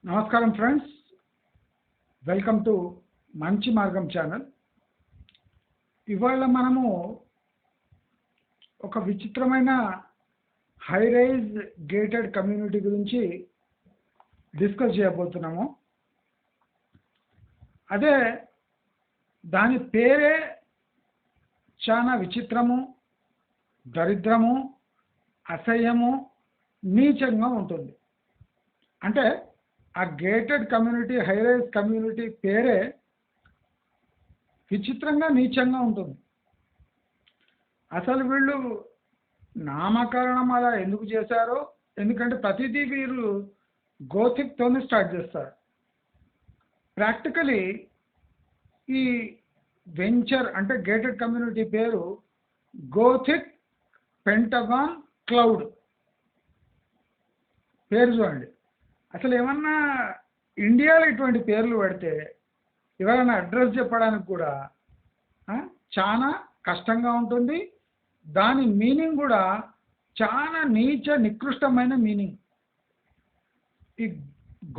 నమస్కారం friends, welcome to మంచి మార్గం ఛానల్. ఇవాళ మనము ఒక విచిత్రమైన హై రైజ్ గేటెడ్ కమ్యూనిటీ గురించి డిస్కస్ చేయబోతున్నాము. అదే దాని పేరే చాలా విచిత్రము, దరిద్రము, అసహ్యము, నీచంగా ఉంటుంది. అంటే ఆ gated community, high rise community పేరే విచిత్రంగా, నీచంగా ఉంటుంది. అసలు వీళ్ళు నామకరణం అలా ఎందుకు చేశారో, ఎందుకంటే ప్రతిదీ వీరు గోథిక్తోనే స్టార్ట్ చేస్తారు. ప్రాక్టికలీ ఈ వెంచర్ అంటే గేటెడ్ కమ్యూనిటీ పేరు గోథిక్ పెంటగాన్ క్లౌడ్. పేరు చూడండి. అసలు ఏమన్నా ఇండియాలో ఇటువంటి పేర్లు పెడితే ఎవరైనా అడ్రస్ చెప్పడానికి కూడా చాలా కష్టంగా ఉంటుంది. దాని మీనింగ్ కూడా చాలా నీచ నికృష్టమైన మీనింగ్. ఈ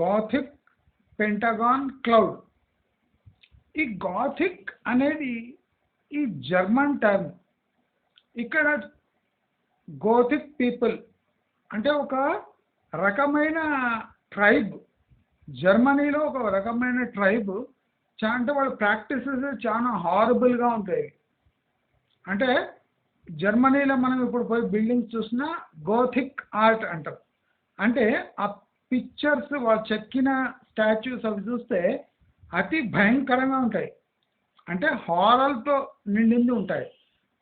గాథిక్ పెంటగాన్ క్లౌడ్, ఈ గాథిక్ అనేది ఈ జర్మన్ టర్మ్. ఇక్కడ గోథిక్ పీపుల్ అంటే ఒక రకమైన ట్రైబ్, జర్మనీలో ఒక రకమైన ట్రైబ్. అంటే వాళ్ళ ప్రాక్టీసెస్ చాలా హారబుల్గా ఉంటాయి. అంటే జర్మనీలో మనం ఇప్పుడు పోయి బిల్డింగ్స్ చూసినా గోథిక్ ఆర్ట్ అంటాం. అంటే ఆ పిక్చర్స్, వాళ్ళు చెక్కిన స్టాచ్యూస్ అవి చూస్తే అతి భయంకరంగా ఉంటాయి. అంటే హారర్తో నిండింది ఉంటాయి,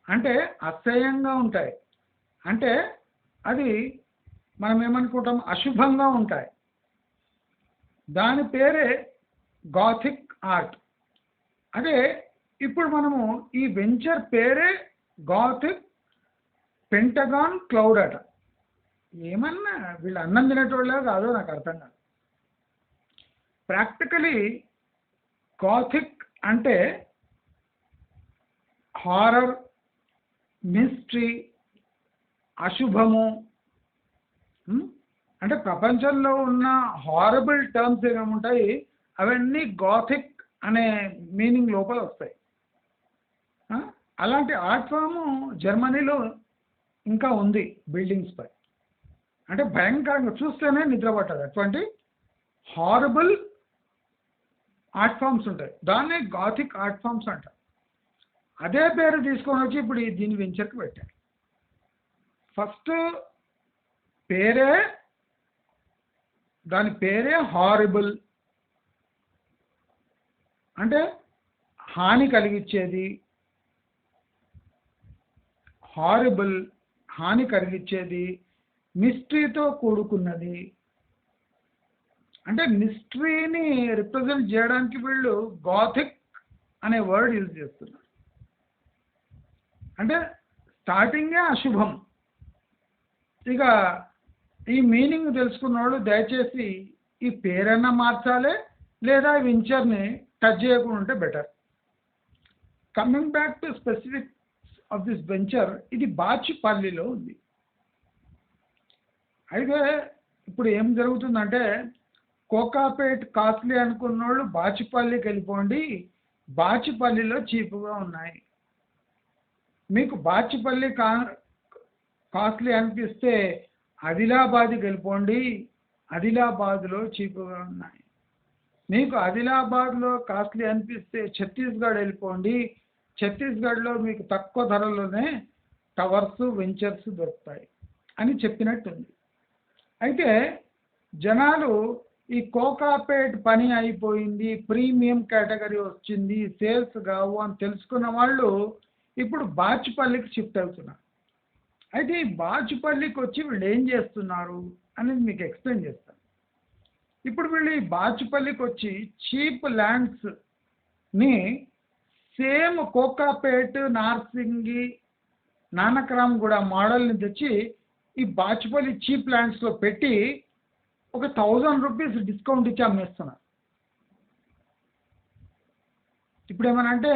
అంటే అసహ్యంగా ఉంటాయి, అంటే అది మనం ఏమనుకుంటాం, అశుభంగా ఉంటాయి. దాని పేరే గాథిక్ ఆర్ట్. అదే ఇప్పుడు మనము ఈ వెంచర్ పేరే గాథిక్ పెంటగాన్ క్లౌడ్ అట. ఏమన్నా వీళ్ళు అన్నం తినేటోళ్ళే కాదో నాకు అర్థం కాదు. ప్రాక్టికలీ గాథిక్ అంటే హారర్, మిస్టరీ, అశుభము. అంటే ప్రపంచంలో ఉన్న హారబుల్ టర్మ్స్ ఏమేముంటాయి అవన్నీ గాథిక్ అనే మీనింగ్ లోపల వస్తాయి. అలాంటి ఆర్ట్ ఫామ్ జర్మనీలో ఇంకా ఉంది బిల్డింగ్స్ పై. అంటే భయంకరంగా చూస్తేనే నిద్ర పట్టదు, అటువంటి హారబుల్ ఆర్ట్ ఫామ్స్ ఉంటాయి. దాన్నే గాథిక్ ఆర్ట్ ఫామ్స్ అంటారు. అదే పేరు తీసుకొని వచ్చి ఇప్పుడు దీని వెంచర్కి పెట్టారు. ఫస్ట్ పేరే, దాని పేరే హారిబుల్, అంటే హాని కలిగించేది. హారిబుల్, హాని కలిగించేది, మిస్టరీతో కూడుకున్నది. అంటే మిస్టరీని రిప్రజెంట్ చేయడానికి వీళ్ళు గాథిక్ అనే వర్డ్ యూజ్ చేస్తున్నారు. అంటే స్టార్టింగే అశుభం. ఇక ఈ మీనింగ్ తెలుసుకున్న వాళ్ళు దయచేసి ఈ పేరన్నా మార్చాలి, లేదా వెంచర్ని టచ్ చేయకుండా ఉంటే better. Coming back to specifics of this venture, ఇది బాచుపల్లిలో ఉంది. అయితే ఇప్పుడు ఏం జరుగుతుందంటే, కోకాపేట్ కాస్ట్లీ అనుకున్న వాళ్ళు బాచుపల్లికి వెళ్ళిపోండి, బాచుపల్లిలో చీపుగా ఉన్నాయి. మీకు బాచుపల్లి కాస్ట్లీ అనిపిస్తే ఆదిలాబాద్కి వెళ్ళిపోండి, ఆదిలాబాద్లో చీపుగా ఉన్నాయి. మీకు ఆదిలాబాద్లో కాస్ట్లీ అనిపిస్తే ఛత్తీస్గఢ్ వెళ్ళిపోండి, ఛత్తీస్గఢ్లో మీకు తక్కువ ధరలోనే టవర్స్, వెంచర్స్ దొరుకుతాయి అని చెప్పినట్టుంది. అయితే జనాలు ఈ కోకాపేట్ పని అయిపోయింది, ప్రీమియం కేటగిరీ వచ్చింది, సేల్స్ కావు అని తెలుసుకున్న వాళ్ళు ఇప్పుడు బాచుపల్లికి షిఫ్ట్ అవుతున్నారు. అయితే ఈ బాచుపల్లికి వచ్చి వీళ్ళు ఏం చేస్తున్నారు అనేది మీకు ఎక్స్ప్లెయిన్ చేస్తాను. ఇప్పుడు వీళ్ళు ఈ బాచుపల్లికి వచ్చి చీప్ ల్యాండ్స్ని సేమ్ కోకాపేట్, నార్సింగి, నానక్రామ్గూడ మోడల్ని తెచ్చి ఈ బాచుపల్లి చీప్ ల్యాండ్స్లో పెట్టి ఒక 1000 రూపీస్ డిస్కౌంట్ ఇచ్చి అమ్మేస్తున్నారు. ఇప్పుడు ఏమనంటే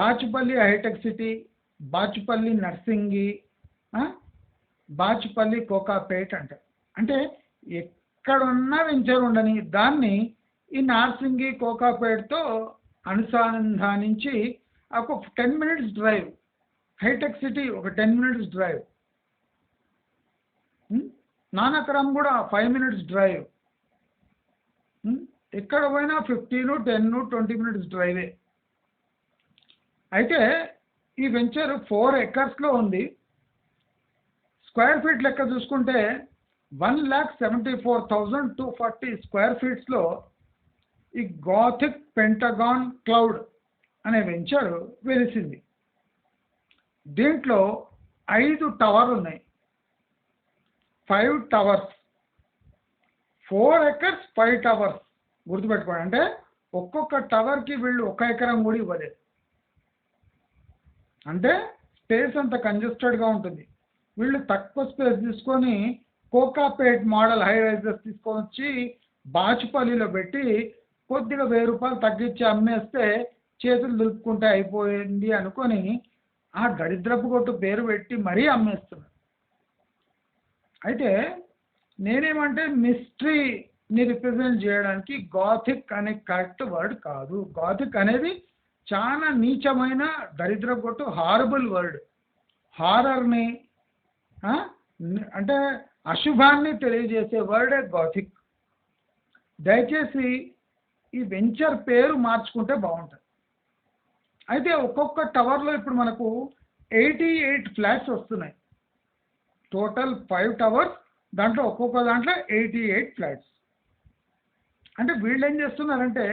బాచుపల్లి హైటెక్ సిటీ, బాచుపల్లి నర్సింగి, బాచుపల్లి కోకాపేట్ అంటారు. అంటే ఎక్కడున్న వెంచర్ ఉండని దాన్ని ఈ నార్సింగి కోకాపేట్తో అనుసంధానించి ఒక 10 minutes డ్రైవ్, హైటెక్ సిటీ ఒక 10 minutes డ్రైవ్, నానక్రమ్ కూడా 5 minutes డ్రైవ్, ఎక్కడ పోయినా 15, 10, 20 minutes డ్రైవే. అయితే ఈ వెంచర్ 4 acres ఉంది. స్క్వేర్ ఫీట్ లెక్క చూసుకుంటే 1,74,240 స్క్వేర్ ఫీట్స్లో ఈ గాథిక్ పెంటగాన్ క్లౌడ్ అనే వెంచర్ వెలిసింది. దీంట్లో 5 టవర్లు ఉన్నాయి, 5 టవర్స్, 4 acres 5 టవర్స్. గుర్తుపెట్టుకోండి, అంటే ఒక్కొక్క టవర్కి వీళ్ళు 1 ఎకరం కూడా ఇవ్వలేదు. అంటే స్పేస్ అంత కంజెస్టెడ్గా ఉంటుంది. వీళ్ళు తక్కువ స్పేస్ తీసుకొని కోకాపేట్ మోడల్ హై రైజెస్ తీసుకొని వచ్చి బాచుపల్లిలో పెట్టి కొద్దిగా 1000 రూపాయలు తగ్గించి అమ్మేస్తే చేతులు దులుపుకుంటే అయిపోయింది అనుకొని ఆ దరిద్రపు కొట్టు పేరు పెట్టి మరీ అమ్మేస్తున్నారు. అయితే నేనేమంటే మిస్టరీని రిప్రజెంట్ చేయడానికి గాథిక్ అనే కరెక్ట్ వర్డ్ కాదు. గాథిక్ అనేది చాలా నీచమైన దరిద్రపు కొట్టు, హారబుల్ వర్డ్. హారర్ని అంటే అశుభాన్ని తెలియజేసే వర్డే గాథిక్. దయచేసి ఈ వెంచర్ పేరు మార్చుకుంటే బాగుంటుంది. అయితే ఒక్కొక్క టవర్లో ఇప్పుడు మనకు 88 ఫ్లాట్స్ వస్తున్నాయి. టోటల్ 5 టవర్స్, దాంట్లో ఒక్కొక్క దాంట్లో 88 ఫ్లాట్స్. అంటే వీళ్ళు ఏం చేస్తున్నారంటే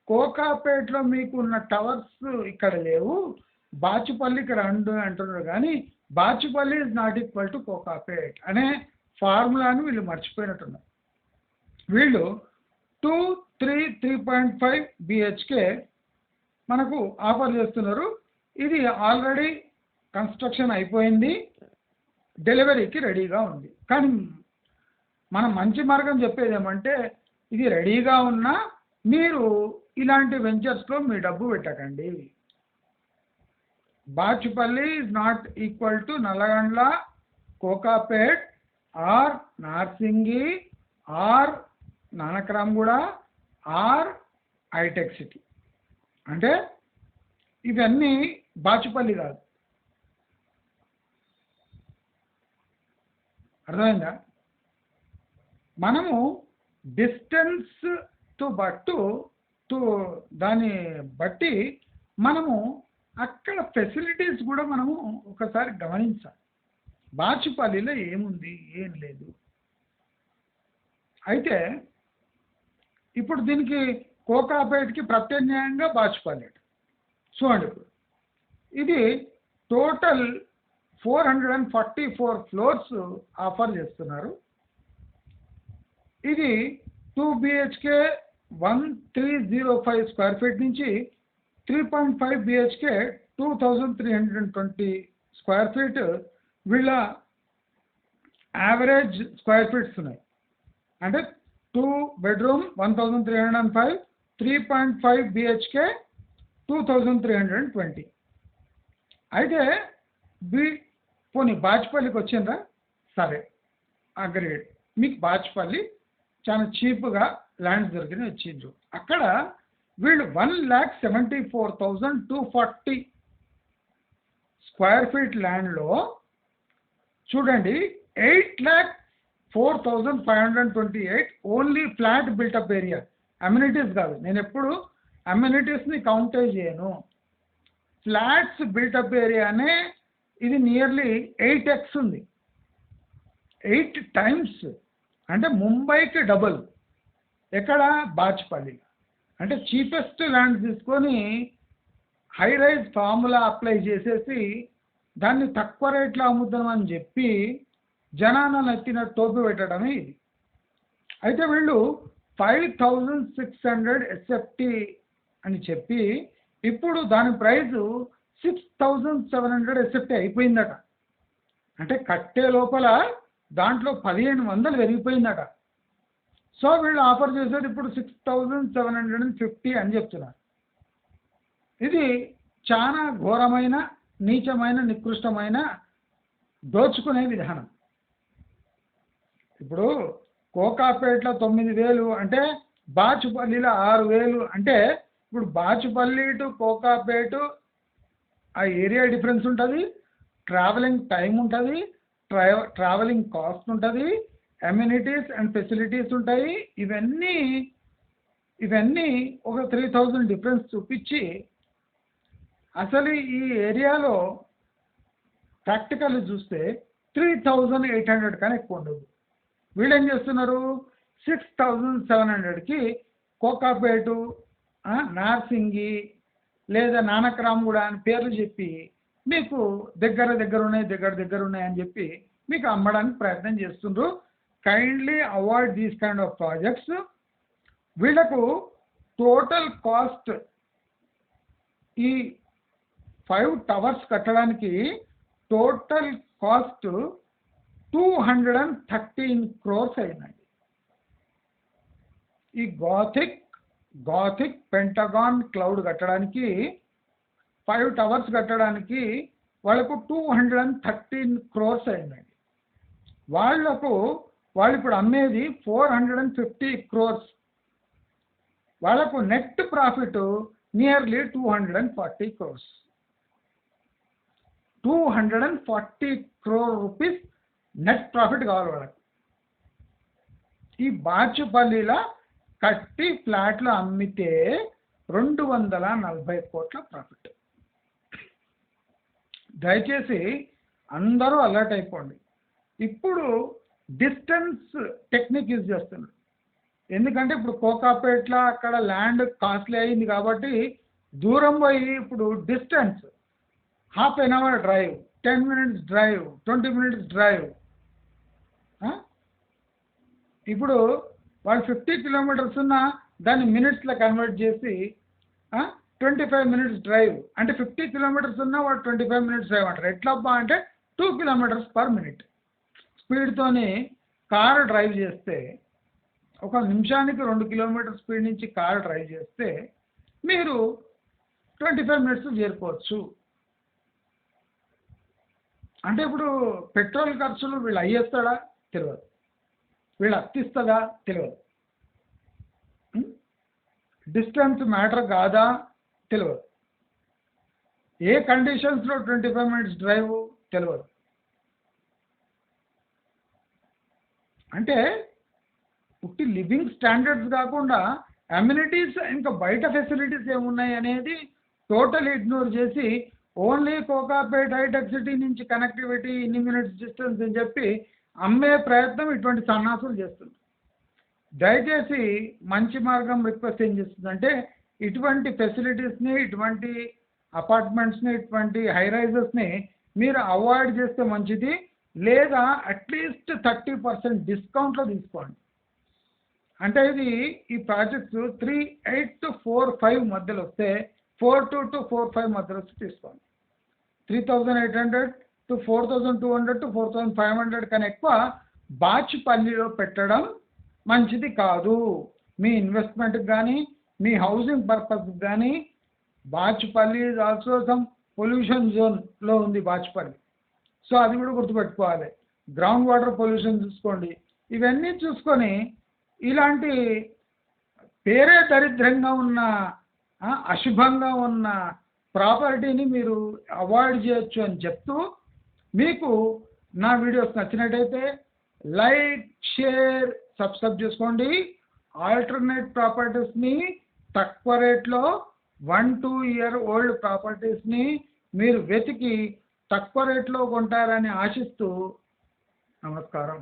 కోకాపేట్లో మీకు ఉన్న టవర్స్ ఇక్కడ లేవు, బాచుపల్లికి రండు అంటున్నారు. కానీ Bachupally is not equal to Kokapet అనే ఫార్ములాను వీళ్ళు మర్చిపోయినట్టున్నారు. వీళ్ళు 2, 3, 3.5 BHK మనకు ఆఫర్ చేస్తున్నారు. ఇది ఆల్రెడీ కన్స్ట్రక్షన్ అయిపోయింది, డెలివరీకి రెడీగా ఉంది. కానీ మనం మంచి మార్గం చెప్పేది ఏమంటే ఇది రెడీగా ఉన్నా మీరు ఇలాంటి వెంచర్స్లో మీ డబ్బు పెట్టకండి. Bachupally is not equal to Nallagandla, Kokapet or Narsingi or Nanakramguda or హైటెక్ సిటీ. అంటే ఇవన్నీ బాచుపల్లి కాదు. అర్థమైందా? మనము డిస్టెన్స్తో దాన్ని బట్టి మనము అక్కడ ఫెసిలిటీస్ కూడా మనము ఒకసారి గమనించాలి. బాచుపల్లిలో ఏముంది, ఏం లేదు. అయితే ఇప్పుడు దీనికి కోకాపేట్కి ప్రత్యామ్నాయంగా బాచుపల్లి. చూడండి, ఇప్పుడు ఇది టోటల్ 444 ఫ్లోర్స్ ఆఫర్ చేస్తున్నారు. ఇది 2 BHK 1305 స్క్వేర్ ఫీట్ నుంచి 3.5 BHK 2320 స్క్వేర్ ఫీట్ వీళ్ళ యావరేజ్ స్క్వేర్ ఫీట్స్ ఉన్నాయి. అంటే 2 bedroom 1305, 3.5 BHK 2320. అయితే పోనీ బాచుపల్లికి వచ్చిందా? సరే, అగ్రేడ్. మీకు బాచుపల్లి చాలా చీప్గా ల్యాండ్స్ దొరికిన వచ్చిండ్రు. అక్కడ వీళ్ళు 1,74,240 స్క్వేర్ ఫీట్ ల్యాండ్లో చూడండి 8,04,528 only flat built-up area, amenities కాదు. నేను ఎప్పుడు అమ్యూనిటీస్ని కౌంటే చేయను. ఫ్లాట్స్ బిల్టప్ ఏరియానే ఇది నియర్లీ 8x ఉంది, 8 times. అంటే ముంబైకి డబుల్. ఎక్కడ? బాచుపల్లి. అంటే చీపెస్ట్ ల్యాండ్ తీసుకొని హై రైజ్ ఫార్ములా అప్లై చేసేసి దాన్ని తక్కువ రేట్లో అమ్ముతామని చెప్పి జనాలను ఎత్తిన టోపి పెట్టడమే ఇది. అయితే వీళ్ళు 5,600 SFT అని చెప్పి ఇప్పుడు దాని ప్రైజు 6,700 SFT అయిపోయిందట. అంటే కట్టే లోపల దాంట్లో 1,500 పెరిగిపోయిందట. సో వీళ్ళు ఆఫర్ చేసేది ఇప్పుడు 6,750 అని చెప్తున్నారు. ఇది చాలా ఘోరమైన, నీచమైన, నికృష్టమైన దోచుకునే విధానం. ఇప్పుడు కోకాపేటలో 9,000 అంటే బాచుపల్లిలో 6,000 అంటే ఇప్పుడు బాచుపల్లి టు కోకాపేట ఆ ఏరియా డిఫరెన్స్ ఉంటుంది, ట్రావెలింగ్ టైం ఉంటుంది, ట్రావెలింగ్ కాస్ట్ ఉంటుంది, అమ్యూనిటీస్ అండ్ ఫెసిలిటీస్ ఉంటాయి. ఇవన్నీ ఒక 3,000 డిఫరెన్స్ చూపించి అసలు ఈ ఏరియాలో ప్రాక్టికల్ చూస్తే 3,800 కన్నా ఎక్కువ ఉండదు. వీళ్ళు ఏం చేస్తున్నారు 6,700కి కోకాపేటు, నార్సింగి లేదా నానక్రామ్గూడ అని పేర్లు చెప్పి మీకు దగ్గర ఉన్నాయి అని చెప్పి మీకు అమ్మడానికి ప్రయత్నం చేస్తుండ్రు. Kindly avoid these kind of projects. వీళ్ళకు టోటల్ కాస్ట్ ఈ 5 టవర్స్ కట్టడానికి టోటల్ కాస్ట్ 213 crores అయిందండి. ఈ గాథిక్ పెంటగాన్ క్లౌడ్ కట్టడానికి 5 టవర్స్ కట్టడానికి వాళ్ళకు 213 crores అయిందండి. వాళ్ళు ఇప్పుడు అమ్మేది 450 crores. వాళ్ళకు net profit nearly 240 crores. 240 crore rupees net profit కావాలి వాళ్ళకి. ఈ బాచుపల్లిలో కట్టి ఫ్లాట్లు అమ్మితే 240 కోట్ల ప్రాఫిట్. దయచేసి అందరూ అలర్ట్ అయిపోండి. ఇప్పుడు డిస్టెన్స్ టెక్నిక్ యూజ్ చేస్తున్నారు. ఎందుకంటే ఇప్పుడు కోకాపేటలో అక్కడ ల్యాండ్ కాస్ట్లీ అయింది కాబట్టి దూరం పోయి ఇప్పుడు distance ½ an hour drive, 10 minutes drive, 20 minutes drive. ఇప్పుడు వాళ్ళు 50 kilometers ఉన్నా దాన్ని మినిట్స్లో కన్వర్ట్ చేసి 25 minutes డ్రైవ్ అంటే 50 kilometers ఉన్నా వాడు 25 minutes డ్రైవ్ అంటారు. ఎట్లబ్బా అంటే 2 kilometers per minute స్పీడ్తోని కారు డ్రైవ్ చేస్తే, ఒక నిమిషానికి 2 kilometers స్పీడ్ నుంచి కారు డ్రైవ్ చేస్తే మీరు 25 minutes చేరుకోవచ్చు. అంటే ఇప్పుడు పెట్రోల్ ఖర్చులు వీళ్ళు అయ్యేస్తాడా తెలియదు, వీళ్ళు అత్తిస్తుందా తెలియదు, డిస్టెన్స్ మ్యాటర్ కాదా తెలియదు, ఏ కండిషన్స్లో 25 minutes డ్రైవ్ తెలియదు. అంటే ఉట్టి లివింగ్ స్టాండర్డ్స్ కాకుండా అమ్యూనిటీస్ ఇంకా బయట ఫెసిలిటీస్ ఏమున్నాయి అనేది టోటల్ ఇగ్నోర్ చేసి ఓన్లీ కోకాపేట హైటెక్ సిటీ నుంచి కనెక్టివిటీ ఇన్ని మినిట్స్ డిస్టెన్స్ అని చెప్పి అమ్మే ప్రయత్నం ఇటువంటి సన్నాసులు చేస్తుంది. దయచేసి మంచి మార్గం రిక్వెస్ట్ ఏం చేస్తుందంటే ఇటువంటి ఫెసిలిటీస్ని, ఇటువంటి అపార్ట్మెంట్స్ని, ఇటువంటి హై రైజెస్ని మీరు అవాయిడ్ చేస్తే మంచిది. లేదా అట్లీస్ట్ 30% డిస్కౌంట్లో తీసుకోండి. అంటే ఈ ప్రాజెక్ట్స్ 3,800 to 4,500 మధ్యలో వస్తే 4,200 to 4,500 మధ్యలో వస్తే తీసుకోండి. 3,800 to 4,200 to 4,500 కన్నా ఎక్కువ బాచుపల్లిలో పెట్టడం మంచిది కాదు. మీ ఇన్వెస్ట్మెంట్కి కానీ మీ హౌసింగ్ పర్పస్కి కానీ. Bachupally is also some pollution జోన్లో ఉంది బాచుపల్లి. సో అది కూడా గుర్తుపెట్టుకోవాలి. గ్రౌండ్ వాటర్ పొల్యూషన్ చూసుకోండి. ఇవన్నీ చూసుకొని ఇలాంటి పేరే దరిద్రంగా ఉన్న అశుభంగా ఉన్న ప్రాపర్టీని మీరు అవాయిడ్ చేయొచ్చు అని చెప్తూ, మీకు నా వీడియోస్ నచ్చినట్టయితే లైక్, షేర్, సబ్స్క్రైబ్ చేసుకోండి. ఆల్టర్నేట్ ప్రాపర్టీస్ని తక్కువ రేట్లో 1-2 year ఓల్డ్ ప్రాపర్టీస్ని మీరు వెతికి తక్కువ రేట్లో కొంటారని ఆశిస్తూ నమస్కారం.